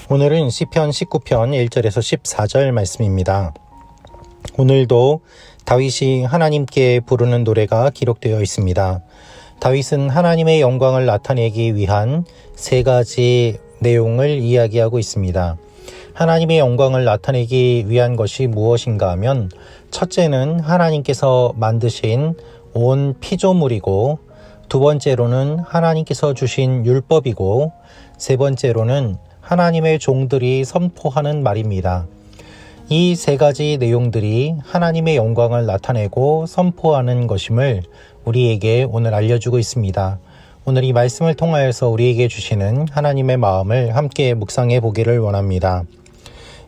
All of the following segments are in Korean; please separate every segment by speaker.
Speaker 1: 오늘은 시편 19편 1절에서 14절 말씀입니다. 오늘도 다윗이 하나님께 부르는 노래가 기록되어 있습니다. 다윗은 하나님의 영광을 나타내기 위한 세 가지 내용을 이야기하고 있습니다. 하나님의 영광을 나타내기 위한 것이 무엇인가 하면, 첫째는 하나님께서 만드신 온 피조물이고, 두 번째로는 하나님께서 주신 율법이고, 세 번째로는 하나님의 종들이 선포하는 말입니다. 이 세 가지 내용들이 하나님의 영광을 나타내고 선포하는 것임을 우리에게 오늘 알려주고 있습니다. 오늘 이 말씀을 통하여서 우리에게 주시는 하나님의 마음을 함께 묵상해 보기를 원합니다.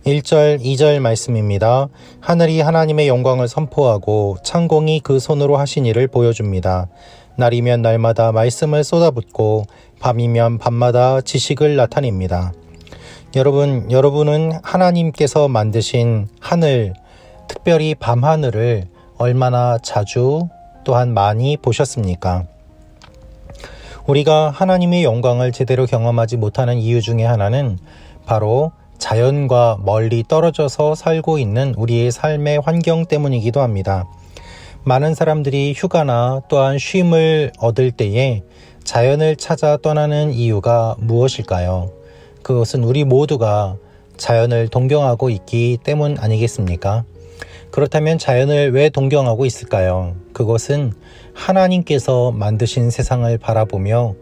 Speaker 1: 1절, 2절 말씀입니다. 하늘이 하나님의 영광을 선포하고 창공이 그 손으로 하신 일을 보여줍니다. 날이면 날마다 말씀을 쏟아붓고 밤이면 밤마다 지식을 나타냅니다. 여러분은 하나님께서 만드신 하늘, 특별히 밤하늘을 얼마나 자주 또한 많이 보셨습니까? 우리가 하나님의 영광을 제대로 경험하지 못하는 이유 중에 하나는 바로 자연과 멀리 떨어져서 살고 있는 우리의 삶의 환경 때문이기도 합니다. 많은 사람들이 휴가나 또한 쉼을 얻을 때에 자연을 찾아 떠나는 이유가 무엇일까요? 그것은 우리 모두가 자연을 동경하고 있기 때문 아니겠습니까? 그렇다면 자연을 왜 동경하고 있을까요? 그것은 하나님께서 만드신 세상을 바라보며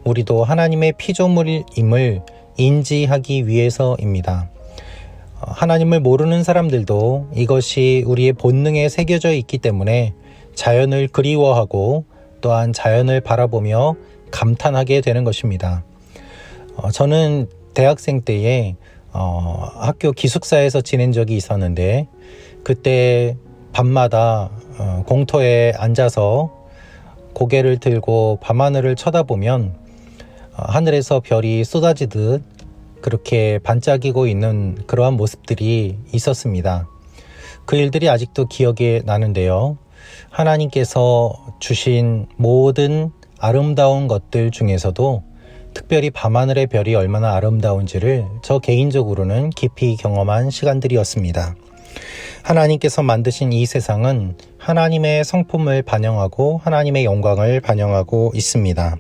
Speaker 1: 우리도 하나님의 피조물임을 인지하기 위해서입니다. 하나님을 모르는 사람들도 이것이 우리의 본능에 새겨져 있기 때문에 자연을 그리워하고 또한 자연을 바라보며 감탄하게 되는 것입니다. 저는 대학생 때에 학교 기숙사에서 지낸 적이 있었는데, 그때 밤마다 공터에 앉아서 고개를 들고 밤하늘을 쳐다보면 하늘에서 별이 쏟아지듯 그렇게 반짝이고 있는 그러한 모습들이 있었습니다. 그 일들이 아직도 기억에 나는데요. 하나님께서 주신 모든 아름다운 것들 중에서도 특별히 밤하늘의 별이 얼마나 아름다운지를 저 개인적으로는 깊이 경험한 시간들이었습니다. 하나님께서 만드신 이 세상은 하나님의 성품을 반영하고 하나님의 영광을 반영하고 있습니다.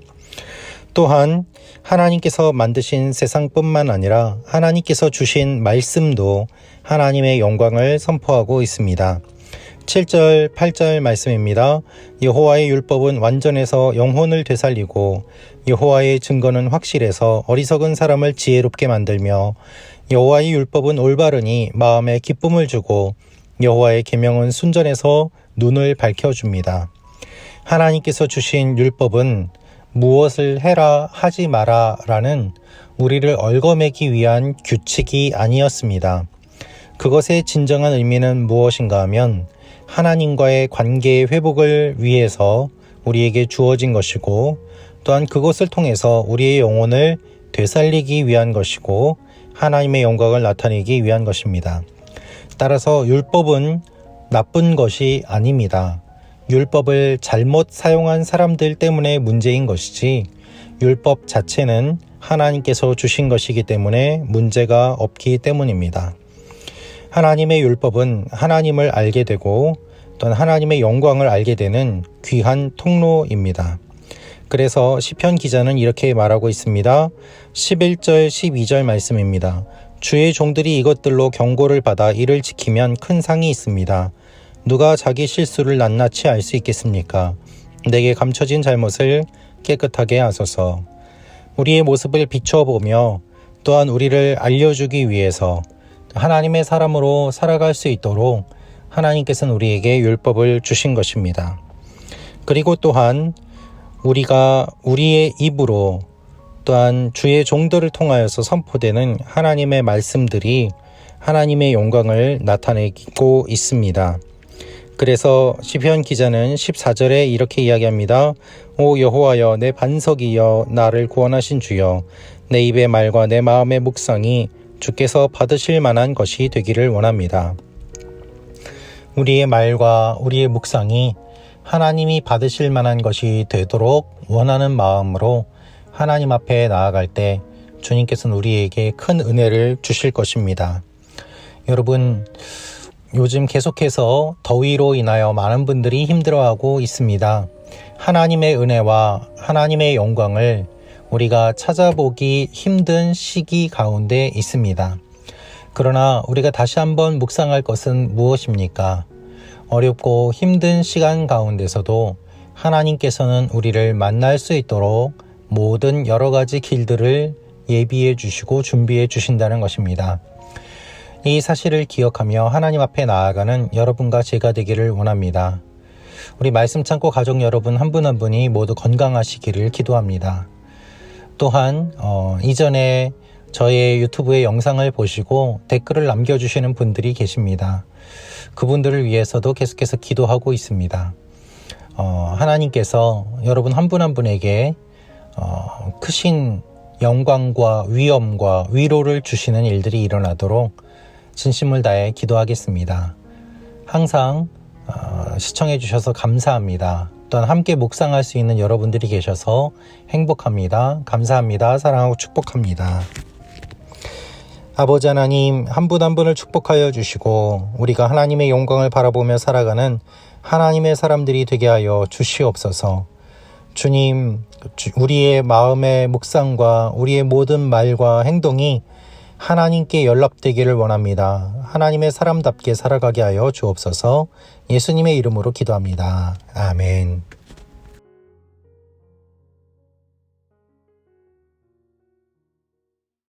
Speaker 1: 또한 하나님께서 만드신 세상뿐만 아니라 하나님께서 주신 말씀도 하나님의 영광을 선포하고 있습니다. 7절, 8절 말씀입니다. 여호와의 율법은 완전해서 영혼을 되살리고 여호와의 증거는 확실해서 어리석은 사람을 지혜롭게 만들며 여호와의 율법은 올바르니 마음에 기쁨을 주고 여호와의 계명은 순전해서 눈을 밝혀줍니다. 하나님께서 주신 율법은 무엇을 해라 하지 마라 라는 우리를 얽어매기 위한 규칙이 아니었습니다. 그것의 진정한 의미는 무엇인가 하면 하나님과의 관계의 회복을 위해서 우리에게 주어진 것이고, 또한 그것을 통해서 우리의 영혼을 되살리기 위한 것이고 하나님의 영광을 나타내기 위한 것입니다. 따라서 율법은 나쁜 것이 아닙니다. 율법을 잘못 사용한 사람들 때문에 문제인 것이지, 율법 자체는 하나님께서 주신 것이기 때문에 문제가 없기 때문입니다. 하나님의 율법은 하나님을 알게 되고 또한 하나님의 영광을 알게 되는 귀한 통로입니다. 그래서 시편 기자는 이렇게 말하고 있습니다. 11절, 12절 말씀입니다. 주의 종들이 이것들로 경고를 받아 이를 지키면 큰 상이 있습니다. 누가 자기 실수를 낱낱이 알 수 있겠습니까? 내게 감춰진 잘못을 깨끗하게 하소서. 우리의 모습을 비춰보며 또한 우리를 알려주기 위해서 하나님의 사람으로 살아갈 수 있도록 하나님께서는 우리에게 율법을 주신 것입니다. 그리고 또한 우리가 우리의 입으로 또한 주의 종들을 통하여서 선포되는 하나님의 말씀들이 하나님의 영광을 나타내고 있습니다. 그래서 시편 기자는 14절에 이렇게 이야기합니다. 오 여호와여, 내 반석이여, 나를 구원하신 주여, 내 입의 말과 내 마음의 묵상이 주께서 받으실 만한 것이 되기를 원합니다. 우리의 말과 우리의 묵상이 하나님이 받으실 만한 것이 되도록 원하는 마음으로 하나님 앞에 나아갈 때 주님께서는 우리에게 큰 은혜를 주실 것입니다. 여러분, 요즘 계속해서 더위로 인하여 많은 분들이 힘들어하고 있습니다. 하나님의 은혜와 하나님의 영광을 우리가 찾아보기 힘든 시기 가운데 있습니다. 그러나 우리가 다시 한번 묵상할 것은 무엇입니까? 어렵고 힘든 시간 가운데서도 하나님께서는 우리를 만날 수 있도록 모든 여러 가지 길들을 예비해 주시고 준비해 주신다는 것입니다. 이 사실을 기억하며 하나님 앞에 나아가는 여러분과 제가 되기를 원합니다. 우리 말씀 참고 가족 여러분 한 분 한 분이 모두 건강하시기를 기도합니다. 또한 이전에 저의 유튜브의 영상을 보시고 댓글을 남겨주시는 분들이 계십니다. 그분들을 위해서도 계속해서 기도하고 있습니다. 하나님께서 여러분 한 분 한 분에게 크신 영광과 위엄과 위로를 주시는 일들이 일어나도록 진심을 다해 기도하겠습니다. 항상 시청해 주셔서 감사합니다. 또한 함께 묵상할 수 있는 여러분들이 계셔서 행복합니다. 감사합니다. 사랑하고 축복합니다. 아버지 하나님, 한 분 한 분을 축복하여 주시고 우리가 하나님의 영광을 바라보며 살아가는 하나님의 사람들이 되게 하여 주시옵소서. 주님, 우리의 마음의 묵상과 우리의 모든 말과 행동이 하나님께 연락되기를 원합니다. 하나님의 사람답게 살아가게 하여 주옵소서. 예수님의 이름으로 기도합니다. 아멘.